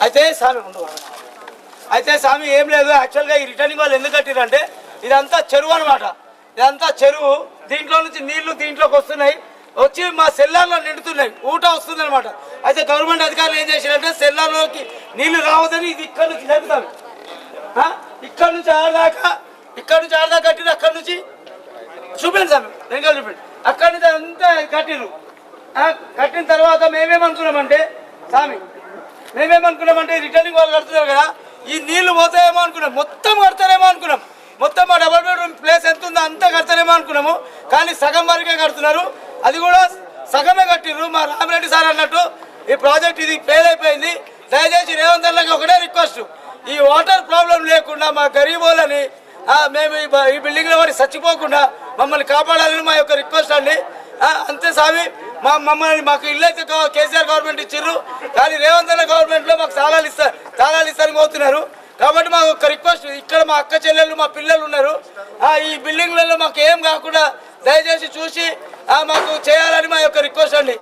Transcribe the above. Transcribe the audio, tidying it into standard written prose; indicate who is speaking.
Speaker 1: అయితే స్వామి అయితే స్వామి ఏం లేదు. యాక్చువల్గా ఈ రిటర్నింగ్ వాళ్ళు ఎందుకు కట్టిరంటే ఇదంతా చెరువు అనమాట. ఇదంతా చెరువు, దీంట్లో నుంచి నీళ్లు దీంట్లోకి వస్తున్నాయి, వచ్చి మా సెల్లార్లో నిండుతున్నాయి, ఊట వస్తుంది అనమాట. అయితే గవర్నమెంట్ అధికారులు ఏం చేశారంటే సెల్లార్లోకి నీళ్లు రావద్దని ఇది ఇక్కడ నుంచి జరుగుతారు. ఇక్కడ నుంచి ఆడదాకా కట్టిరు. అక్కడ నుంచి చూపించండి స్వామి, వెనకాల చూపించండి. అక్కడి నుంచి అంతా కట్టిరు. కట్టిన తర్వాత మేమేమనుకున్నామంటే రిటర్నింగ్ వాళ్ళు కడుతున్నారు కదా, ఈ నీళ్లు పోతాయేమో అనుకున్నాం, మొత్తం కడతారేమో అనుకున్నాం. మొత్తం మా డబుల్ బెడ్రూమ్ ప్లేస్ ఎంత ఉందో అంతా కడతారేమో అనుకున్నాము. కానీ సగం వరకే కడుతున్నారు, అది కూడా సగమే కట్టిర్రు. మా రామిరెడ్డి సార్ అన్నట్టు ఈ ప్రాజెక్ట్ ఇది ఫెయిల్ అయిపోయింది. దయచేసి రేవంత్ అన్నకి ఒకటే రిక్వెస్ట్, ఈ వాటర్ ప్రాబ్లం లేకుండా మా గరీబోళ్ళని మేము ఈ బిల్డింగ్లో వారి చచ్చిపోకుండా మమ్మల్ని కాపాడాలని మా యొక్క రిక్వెస్ట్ అండి. అంతే స్వామి. మాకు ఇల్లు అయితే కేసీఆర్ గవర్నమెంట్ ఇచ్చిర్రు, కానీ రేవంత్ అన్న గవర్నమెంట్లో మాకు తాళాలు ఇస్తారని కోరుతున్నారు. కాబట్టి మా యొక్క రిక్వెస్ట్, ఇక్కడ మా అక్క చెల్లెళ్ళు మా పిల్లలు ఉన్నారు, ఈ బిల్డింగ్లలో మాకు ఏం కాకుండా దయచేసి చూసి మాకు చేయాలని మా యొక్క రిక్వెస్ట్ అండి.